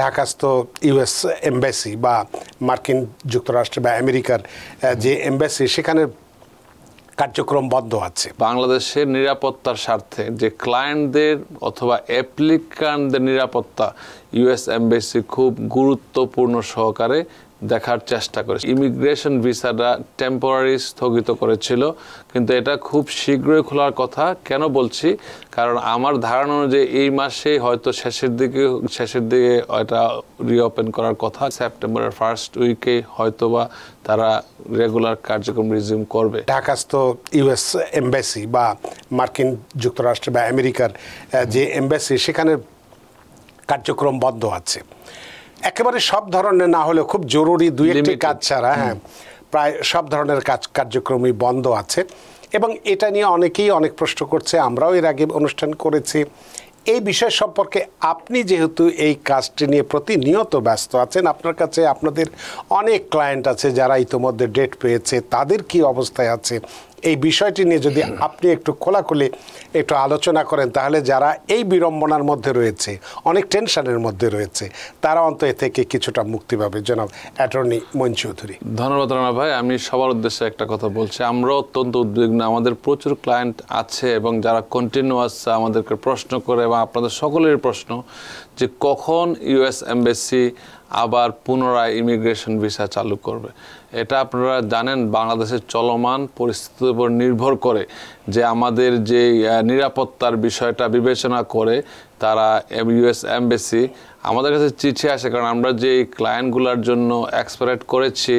ঢাকাস্থ US embassy বা মার্কিন যুক্তরাষ্ট্র বা আমেরিকার যে এমবাসি সেখানে কার্যক্রম বন্ধ আছে। বাংলাদেশের নিরাপত্তার স্বার্থে যে ক্লায়েন্টদের অথবা অ্যাপ্লিকান্টদের নিরাপত্তা ইউএস এমবাসি খুব গুরুত্বপূর্ণ সহকারে দেখার চেষ্টা করে। ইমিগ্রেশন ভিসাটা টেম্পোরারি স্থগিত করেছিল, কিন্তু এটা খুব শীঘ্রই খোলার কথা। কেন বলছি? কারণ আমার ধারণা অনুযায়ী এই মাসেই হয়তো শেষের দিকে এটা রিওপেন করার কথা। সেপ্টেম্বরের ফার্স্ট উইকে হয়তোবা তারা রেগুলার কার্যক্রম রিজিউম করবে। ঢাকাস্থ ইউএস এমবাসি বা মার্কিন যুক্তরাষ্ট্র বা আমেরিকার যে এমবাসি সেখানে কার্যক্রম বন্ধ আছে। একেবারে সব ধরনের না হলেও খুব জরুরি দুই একটি কাজ ছাড়া প্রায় সব ধরনের কার্যক্রমই বন্ধ আছে। এবং এটা নিয়ে অনেকেই অনেক প্রশ্ন করছে, আমরাও এর আগে অনুষ্ঠান করেছি। এই বিষয় সম্পর্কে আপনি যেহেতু এই কাজটি নিয়ে প্রতিনিয়ত ব্যস্ত আছেন, আপনার কাছে আপনাদের অনেক ক্লায়েন্ট আছে যারা ইতিমধ্যে ডেট পেয়েছে, তাদের কি অবস্থায় আছে, এই বিষয়টি নিয়ে যদি আপনি একটু খোলাখুলি একটু আলোচনা করেন, তাহলে যারা এই বিড়ম্বনার মধ্যে রয়েছে, অনেক টেনশনের মধ্যে রয়েছে, তারা অন্তত এ থেকে কিছুটা মুক্তি পাবে। জনাব অ্যাটর্নি মঈন চৌধুরী। ধন্যবাদ রানা ভাই। আমি সবার উদ্দেশ্যে একটা কথা বলছি, আমরা অত্যন্ত উদ্বিগ্ন। আমাদের প্রচুর ক্লায়েন্ট আছে এবং যারা কন্টিনিউয়াস আমাদেরকে প্রশ্ন করে, এবং আপনাদের সকলের প্রশ্ন যে কখন ইউএস এমবাসি আবার পুনরায় ইমিগ্রেশন ভিসা চালু করবে। এটা আপনারা জানেন, বাংলাদেশের চলমান পরিস্থিতির উপর নির্ভর করে যে আমাদের যে নিরাপত্তার বিষয়টা বিবেচনা করে তারা ইউএস এমবাসি আমাদের কাছে চিঠি আসে, কারণ আমরা যে ক্লায়েন্টগুলোর জন্য এক্সপেক্ট করেছি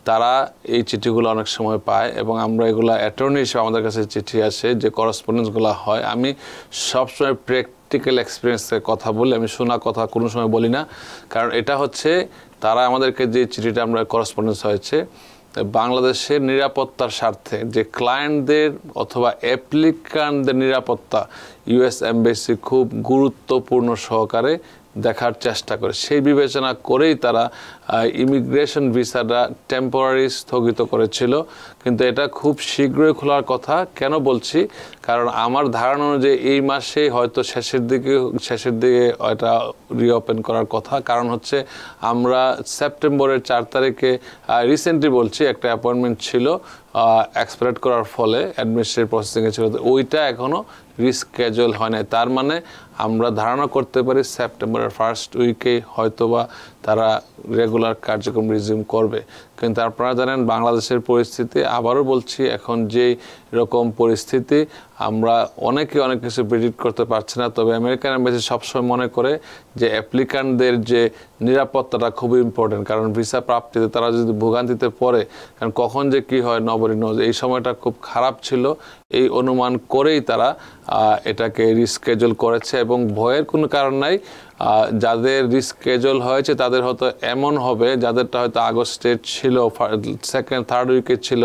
তারা এই চিঠিগুলো অনেক সময় পায়, এবং আমরা এগুলো অ্যাটর্নি হিসেবে আমাদের কাছে চিঠি আসে, যে করেসপন্ডেন্সগুলো হয়। আমি সবসময় প্র্যাকটিক্যাল এক্সপিরিয়েন্সের কথা বলি, আমি শোনা কথা কোনো সময় বলি না। কারণ এটা হচ্ছে তারা আমাদেরকে যে চিঠিটা আমরা করেসপন্ডেন্স হয়েছে, বাংলাদেশের নিরাপত্তার স্বার্থে যে ক্লায়েন্টদের অথবা অ্যাপ্লিকান্টদের নিরাপত্তা ইউএস এমবাসি খুব গুরুত্বপূর্ণ সহকারে দেখার চেষ্টা করে। সেই বিবেচনা করেই তারা ইমিগ্রেশন ভিসাটা টেম্পোরারি স্থগিত করেছিল, কিন্তু এটা খুব শীঘ্রই খোলার কথা। কেন বলছি? কারণ আমার ধারণা অনুযায়ী এই মাসেই হয়তো শেষের দিকে এটা রিওপেন করার কথা। কারণ হচ্ছে আমরা সেপ্টেম্বরের 4 তারিখে রিসেন্টলি বলছি একটা অ্যাপয়েন্টমেন্ট ছিল এক্সপেক্ট করার ফলে অ্যাডমিনিস্ট্রেটিভ প্রসেসিংয়ে ছিল, ওইটা এখনও রিস্কেজুয়াল হয় নাই। তার মানে আমরা ধারণা করতে পারি সেপ্টেম্বরের ফার্স্ট উইকে হয়তোবা তারা রেগুলার কার্যক্রম রিজিউম করবে। কিন্তু আপনারা জানেন বাংলাদেশের পরিস্থিতি, আবারও বলছি, এখন যেই রকম পরিস্থিতি আমরা অনেক কিছু প্রেডিক্ট করতে পারছি না। তবে আমেরিকান এমবাসি সবসময় মনে করে যে অ্যাপ্লিকান্টদের যে নিরাপত্তাটা খুবই ইম্পর্টেন্ট, কারণ ভিসা প্রাপ্তিতে তারা যদি ভোগান্তিতে পড়ে, কারণ কখন যে কি হয় নবরী নোজ, এই সময়টা খুব খারাপ ছিল, এই অনুমান করেই তারা এটাকে রিস্কেজুয়াল করেছে। এবং ভয়ের কোনো কারণ নাই। যাদের রিস্কেজুয়াল হয়েছে তাদের হয়তো এমন হবে, যাদেরটা হয়তো আগস্টে ছিল, সেকেন্ড থার্ড উইকে ছিল,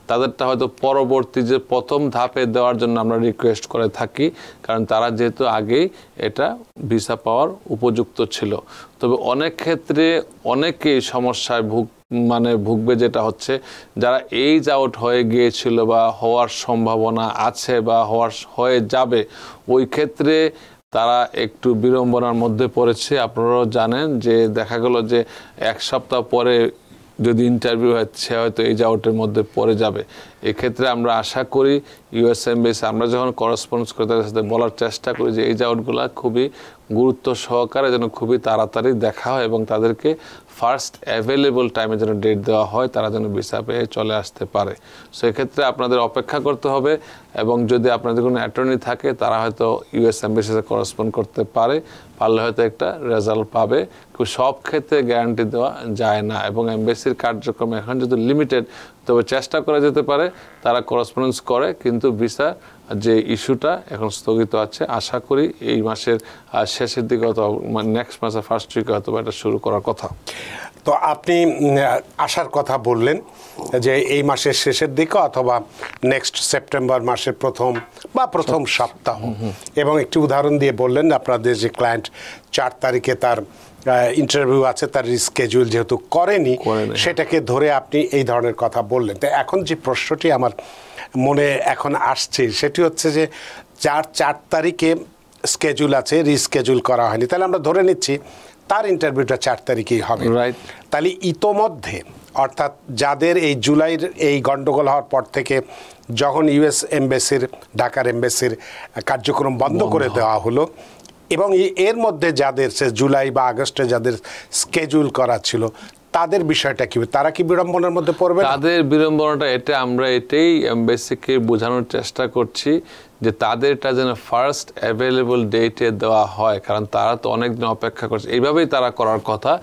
তাদেরটা হয়তো পরবর্তী যে প্রথম ধাপে দেওয়ার জন্য আমরা রিকোয়েস্ট করে থাকি, কারণ তারা যেহেতু আগেই এটা ভিসা পাওয়ার উপযুক্ত ছিল। তবে অনেক ক্ষেত্রে অনেকেই সমস্যায় ভুগবে, যেটা হচ্ছে যারা এইজ আউট হয়ে গিয়েছিল বা হওয়ার সম্ভাবনা আছে বা হয়ে যাবে, ওই ক্ষেত্রে তারা একটু বিড়ম্বনার মধ্যে পড়েছে। আপনারাও জানেন যে দেখা গেল যে 1 সপ্তাহ পরে যদি ইন্টারভিউ হয়, সে হয়তো এইজ আউটের মধ্যে পড়ে যাবে। এক্ষেত্রে আমরা আশা করি ইউএস এমবাসি, আমরা যখন করেসপন্ডেন্স করে তাদের সাথে বলার চেষ্টা করি যে এইজ আউটগুলো খুবই গুরুত্ব সহকারে যেন খুবই তাড়াতাড়ি দেখা হয়, এবং তাদেরকে ফার্স্ট অ্যাভেলেবল টাইমে যেন ডেট দেওয়া হয়, তারা যেন ভিসা পেয়ে চলে আসতে পারে। সো এক্ষেত্রে আপনাদের অপেক্ষা করতে হবে, এবং যদি আপনাদের কোনো অ্যাটর্নি থাকে তারা হয়তো ইউএস এমবাসির সাথে করেসপন্ড করতে পারলে হয়তো একটা রেজাল্ট পাবে। সব ক্ষেত্রে গ্যারান্টি দেওয়া যায় না, এবং এমবাসির কার্যক্রম এখন যদি লিমিটেড, তবে চেষ্টা করা যেতে পারে তারা করেসপন্ডেন্স করে, কিন্তু ভিসা যে ইস্যুটা এখন স্থগিত আছে। আশা করি এই মাসের শেষের দিকে অথবা নেক্সট মাসের ফার্স্ট উইকে হয়তো এটা শুরু করার কথা। তো আপনি আসার কথা বললেন যে এই মাসের শেষের দিকে অথবা নেক্সট সেপ্টেম্বর মাসের প্রথম সপ্তাহ, এবং একটি উদাহরণ দিয়ে বললেন আপনাদের যে ক্লায়েন্ট 4 তারিখে তার ইন্টারভিউ আছে, তার রিস্কেজুয়াল যেহেতু করেনি, সেটাকে ধরে আপনি এই ধরনের কথা বললেন। তো এখন যে প্রশ্নটি আমার মনে এখন আসছে সেটি হচ্ছে যে 4 তারিখে স্কেজুল আছে, রিস্কেজুল করা হয়নি, তাহলে আমরা ধরে নিচ্ছি তার ইন্টারভিউটা 4 তারিখেই হবে। রাইট। তাহলে ইতোমধ্যে অর্থাৎ যাদের এই জুলাইয়ের এই গন্ডগোল হওয়ার পর থেকে যখন ইউএস এমবেসির ঢাকার এমবেসির কার্যক্রম বন্ধ করে দেওয়া হলো, এবং এর মধ্যে যাদের সে জুলাই বা আগস্টে যাদের স্কেজুল করা ছিল তাদের বিষয়টা কি, তারা কি বিড়ম্বনার মধ্যে পড়বে? তাদের বিড়ম্বনাটা এটা আমরা এটাই এমবেসিকে বোঝানোর চেষ্টা করছি যে তাদেরটা যেন ফার্স্ট অ্যাভেলেবল ডেটে দেওয়া হয়, কারণ তারা তো অনেকদিন অপেক্ষা করছে। এইভাবেই তারা করার কথা,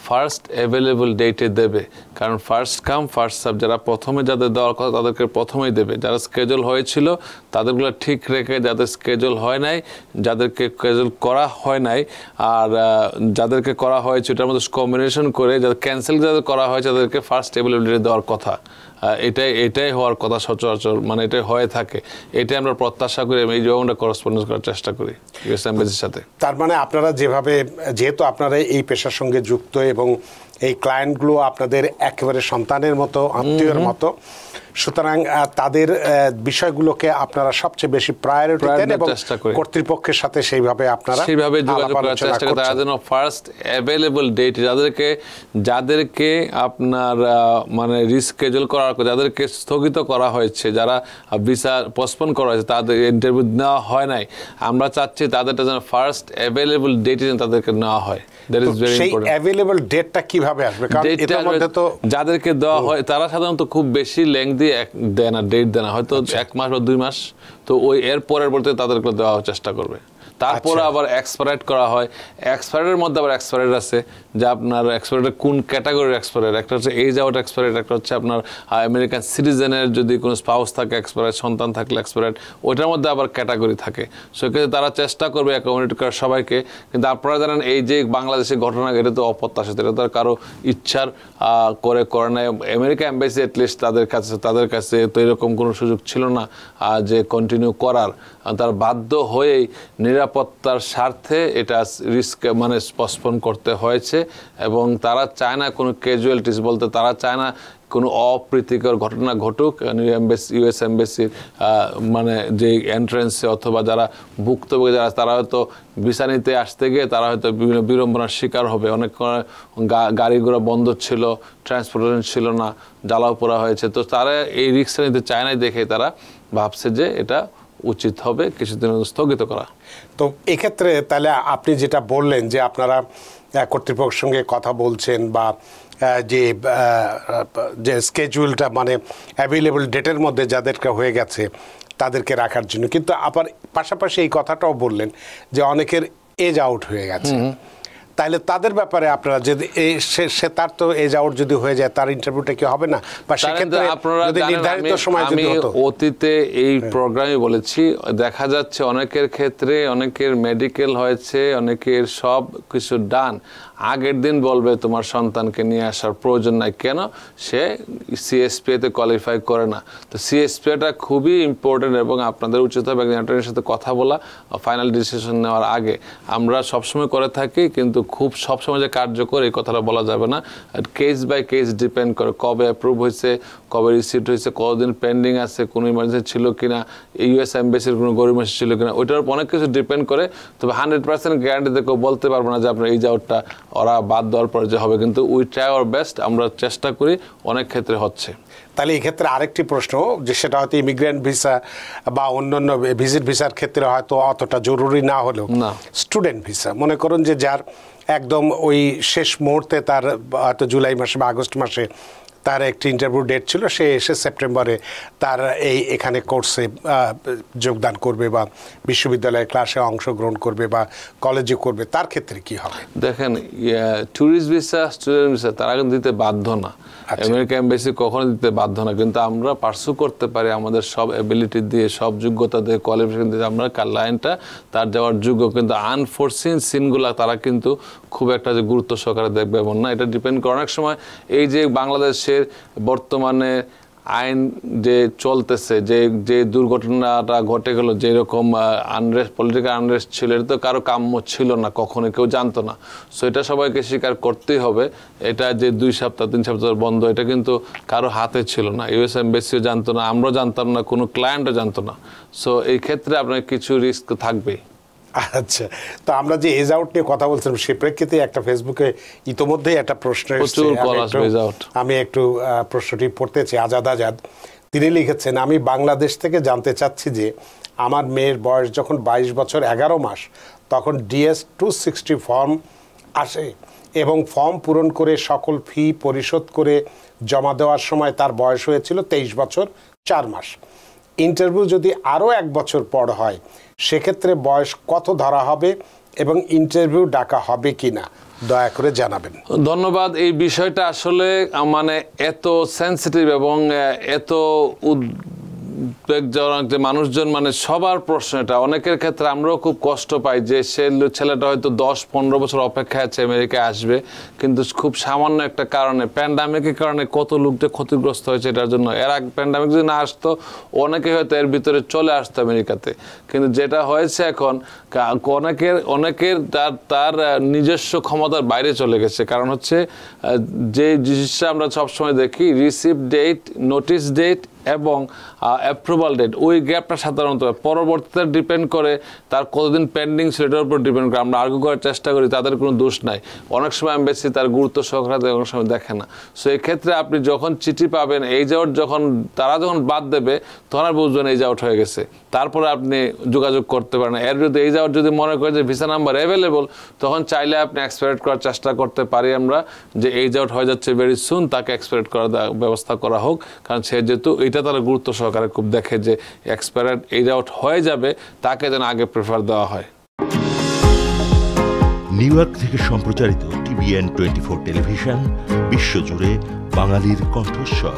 ফার্স্ট অ্যাভেলেবল ডেটে দেবে, কারণ ফার্স্ট কাম ফার্স্ট সার্ভ, যারা প্রথমে যাদের দেওয়ার কথা তাদেরকে প্রথমেই দেবে। যারা স্কেজুল হয়েছিল তাদেরগুলো ঠিক রেখে, যাদের স্কেজুল হয় নাই, যাদেরকে স্কেজুল করা হয় নাই, আর যাদেরকে করা হয়েছে এটার মধ্যে কম্বিনেশন করে যাদের ক্যান্সেল যাদের করা হয়েছে তাদেরকে ফার্স্ট অ্যাভেলেবল ডেটে দেওয়ার কথা। এটাই হওয়ার কথা সচরাচর, মানে এটাই হয়ে থাকে। এটাই আমরা প্রত্যাশা করি, এই জন্য করসপন্ডেন্স করার চেষ্টা করি ইউএস এমবেসির সাথে। তার মানে আপনারা যেহেতু আপনারা এই পেশার সঙ্গে যুক্ত এবং এই ক্লায়েন্টগুলো আপনাদের একেবারে সন্তানের মতো, আত্মীয়ের মতো, সুতরাং তাদের বিষয়গুলোকে আপনারা সবচেয়ে বেশি প্রায়োরিটি দেন এবং কর্তৃপক্ষের সাথে সেইভাবে যোগাযোগ করার চেষ্টা করেন। তারা যেন ফার্স্ট অ্যাভেলেবল ডেট, যাদেরকে আপনার মানে রিস্কেজুল করার, যাদেরকে স্থগিত করা হয়েছে, যারা ভিসা পোস্টপোন করা হয়েছে, তাদের ইন্টারভিউ নেওয়া হয় নাই, আমরা চাচ্ছি তাদেরটা যেন ফার্স্ট অ্যাভেলেবল ডেটে যেন তাদেরকে নেওয়া হয়। That is very important. Available ডেটটা কিভাবে আসবে? কারণ এর মধ্যে তো যাদেরকে দেওয়া হয় তারা সাধারণত খুব বেশি লেংথি দেয় না, ডেট দেয় না, হয়তো 1 মাস বা 2 মাস, তো ওই এর পরের তাদেরকে দেওয়ার চেষ্টা করবে। তারপরে আবার এক্সপায়ার্ড করা হয়। এক্সপায়ারের মধ্যে আবার এক্সপায়ার্ড আছে, যে আপনার এক্সপায়ার্ড কোন ক্যাটাগরির এক্সপায়ার্ড, একটা হচ্ছে এজ আউট এক্সপায়ার্ড, একটা হচ্ছে আপনার আমেরিকান সিটিজেনের যদি কোনো স্পাউস থাকে এক্সপায়ার্ড, সন্তান থাকলে এক্সপায়ার্ড, ওইটার মধ্যে আবার ক্যাটাগরি থাকে। সেক্ষেত্রে তারা চেষ্টা করবে অ্যাকোমোডেট করার সবাইকে। কিন্তু আপনারা জানেন এই যে বাংলাদেশের ঘটনা, এটা তো অপ্রত্যাশিত, এটা তো কারো ইচ্ছার করে নাই। আমেরিকা এম্বাসি অ্যাটলিস্ট তাদের কাছে তো এরকম কোনো সুযোগ ছিল না যে কন্টিনিউ করার, তার বাধ্য হয়েই নিরাপত্তার স্বার্থে এটা রিস্ক মানে পোস্টপোন করতে হয়েছে। এবং তারা চায় না কোনো ক্যাজুয়ালিটিস বলতে, তারা চায় না কোনো অপ্রীতিকর ঘটনা ঘটুক ইউএস এমবেসির মানে যে এন্ট্রেন্সে, অথবা যারা ভুক্তভোগী যারা, তারা হয়তো ভিসা নিতে আসতে গিয়ে তারা হয়তো বিভিন্ন বিড়ম্বনার শিকার হবে। অনেক গাড়ি ঘোড়া বন্ধ ছিল, ট্রান্সপোর্টেশন ছিল না, জ্বালাও পোড়া হয়েছে, তো তারা এই রিস্কটা নিতে চায় নাই দেখে তারা ভাবছে যে এটা উচিত হবে কিছুদিন স্থগিত করা। তো এক্ষেত্রে তাহলে আপনি যেটা বললেন যে আপনারা কর্তৃপক্ষের সঙ্গে কথা বলছেন, বা যে স্কেজুলটা মানে অ্যাভেলেবল ডেটের মধ্যে যাদেরকে হয়ে গেছে তাদেরকে রাখার জন্য, কিন্তু আবার পাশাপাশি এই কথাটাও বললেন যে অনেকের এজ আউট হয়ে গেছে, তাহলে তাদের ব্যাপারে আপনারা যদি সে তার তো এজ আউট যদি হয়ে যায়, তার ইন্টারভিউটা কি হবে না? বা সেক্ষেত্রে যদি নির্ধারিত সময় যদি হতো। অতীতে এই প্রোগ্রামে বলেছি, দেখা যাচ্ছে অনেকের ক্ষেত্রে অনেকের মেডিকেল হয়েছে, অনেকের সব কিছু ডান, আগের দিন বলবে তোমার সন্তানকে নিয়ে আসার প্রয়োজন নাই, কেন? সে সিএসপিএতে কোয়ালিফাই করে না। তো সিএসপিএটা খুবই ইম্পর্টেন্ট এবং আপনাদের উচিত হবে একজন অ্যাটর্নির সাথে কথা বলা ফাইনাল ডিসিশন নেওয়ার আগে। আমরা সবসময় করে থাকি, কিন্তু খুব সবসময় যে কার্যকর এই কথাটা বলা যাবে না। কেস বাই কেস ডিপেন্ড করে, কবে অ্যাপ্রুভ হয়েছে, কবে রিসিপ্ট হয়েছে, কতদিন পেন্ডিং আছে, কোনো ইমার্জেন্সি ছিল কিনা, ইউএস এমবেসির কোনো গরিমাসি ছিল কিনা, ওইটার উপর অনেক কিছু ডিপেন্ড করে। তবে 100% গ্যারান্টিতে কেউ বলতে পারবো না যে আপনার এই যাওয়ারটা ওরা বাদ দেওয়ার পরে যে হবে, কিন্তু উই ট্রাই আওয়ার বেস্ট, আমরা চেষ্টা করি, অনেক ক্ষেত্রে হচ্ছে। তাহলে এই ক্ষেত্রে আরেকটি প্রশ্ন, যে সেটা হয়তো ইমিগ্রেন্ট ভিসা বা অন্যান্য ভিজিট ভিসার ক্ষেত্রে হয়তো অতটা জরুরি না হলেও, স্টুডেন্ট ভিসা মনে করুন যে যার একদম ওই শেষ মুহূর্তে তার হয়তো জুলাই মাসে বা আগস্ট মাসে তার একটি ইন্টারভিউ ডেট ছিল, সে এসে সেপ্টেম্বরে তার এখানে কোর্সে যোগদান করবে বা বিশ্ববিদ্যালয়ের ক্লাসে অংশগ্রহণ করবে বা কলেজে করবে, তার ক্ষেত্রে কি হবে? দেখেন, ট্যুরিস্ট ভিসা, স্টুডেন্ট ভিসা তারা কিন্তু দিতে বাধ্য না, আমেরিকা এমবেসি কখনো দিতে বাধ্য না, কিন্তু আমরা পার্সু করতে পারি আমাদের সব এবিলিটি দিয়ে, সব যোগ্যতা দিয়ে, কোয়ালিফিকেশন দিয়ে আমরা লাইনটা তার যাওয়ার যোগ্য। কিন্তু আনফোরসিন সিনগুলা তারা কিন্তু খুব একটা যে গুরুত্ব সহকারে দেখবে এমন না। এটা ডিপেন্ড করে অনেক সময় এই যে বাংলাদেশের বর্তমানে আইন যে চলতেছে, যে দুর্ঘটনাটা ঘটে গেল, যেরকম আনরেস্ট, পলিটিক্যাল আনরেস্ট ছিল, এটা তো কারো কাম্য ছিল না, কখনো কেউ জানতো না। সো এটা সবাইকে স্বীকার করতেই হবে। এটা যে 2 সপ্তাহ 3 সপ্তাহ বন্ধ, এটা কিন্তু কারো হাতে ছিল না, ইউএস এমবেসিও জানতো না, আমরাও জানতাম না, কোনো ক্লায়েন্টও জানতো না। সো এই ক্ষেত্রে আপনার কিছু রিস্ক থাকবেই। আচ্ছা, তো আমরা যে এজ আউট নিয়ে কথা বলছিলাম সে প্রেক্ষিতে একটা ফেসবুকে ইতোমধ্যেই একটা প্রশ্ন এসেছে, আমি একটু প্রশ্নটি পড়তেছি। আজাদ তিনি লিখেছেন, আমি বাংলাদেশ থেকে জানতে চাচ্ছি যে আমার মেয়ের বয়স যখন 22 বছর 11 মাস তখন DS 260 ফর্ম আসে এবং ফর্ম পূরণ করে সকল ফি পরিশোধ করে জমা দেওয়ার সময় তার বয়স হয়েছিল 23 বছর 4 মাস। ইন্টারভিউ যদি আরও 1 বছর পর হয় সেক্ষেত্রে বয়স কত ধরা হবে এবং ইন্টারভিউ ডাকা হবে কিনা দয়া করে জানাবেন। ধন্যবাদ। এই বিষয়টা আসলে মানে এত সেন্সিটিভ এবং এত উদ্বেগজনক যে মানুষজন মানে সবার প্রশ্ন এটা। অনেকের ক্ষেত্রে আমরাও খুব কষ্ট পাই যে ছেলেটা হয়তো 10-15 বছর অপেক্ষায় আছে আমেরিকায় আসবে, কিন্তু খুব সামান্য একটা কারণে, প্যান্ডামিকের কারণে কত লোক যে ক্ষতিগ্রস্ত হয়েছে এটার জন্য। এর আগে প্যান্ডামিক যদি না আসতো অনেকে হয়তো এর ভিতরে চলে আসতো আমেরিকাতে, কিন্তু যেটা হয়েছে এখন অনেকের তার নিজস্ব ক্ষমতার বাইরে চলে গেছে। কারণ হচ্ছে যে জিনিসটা আমরা সবসময় দেখি, রিসিভ ডেট, নোটিশ ডেট এবং অ্যাপ্রুভাল ডেট, ওই গ্যাপটা সাধারণত পরবর্তীতে ডিপেন্ড করে তার কতদিন পেন্ডিং সেটার উপর ডিপেন্ড করে। আমরা আর্গু করার চেষ্টা করি, তাদের কোনো দোষ নাই। অনেক সময় এমবেসি তার গুরুত্ব সহকারে অনেক সময় দেখে না। সো এই ক্ষেত্রে আপনি যখন চিঠি পাবেন, এইজ আউট তারা যখন বাদ দেবে তখন আর বুঝবেন এইজ আউট হয়ে গেছে, তারপরে আপনি যোগাযোগ করতে পারেন। এর যদি এইজ আউট যদি মনে করে যে ভিসা নাম্বার অ্যাভেলেবল, তখন চাইলে আপনি এক্সপায়ার করার চেষ্টা করতে পারি আমরা, যে এইজ আউট হয়ে যাচ্ছে ভেরি সুন, তাকে এক্সপায়ার করার ব্যবস্থা করা হোক। কারণ সে যেহেতু এটা তারা গুরুত্ব সহকারে খুব দেখে যে এক্সপায়ার এইজ আউট হয়ে যাবে, তাকে যেন আগে প্রেফার দেওয়া হয়। নিউ ইয়র্ক থেকে সম্প্রচারিত TVN 24 টেলিভিশন বিশ্বজুড়ে বাঙালির কণ্ঠস্বর।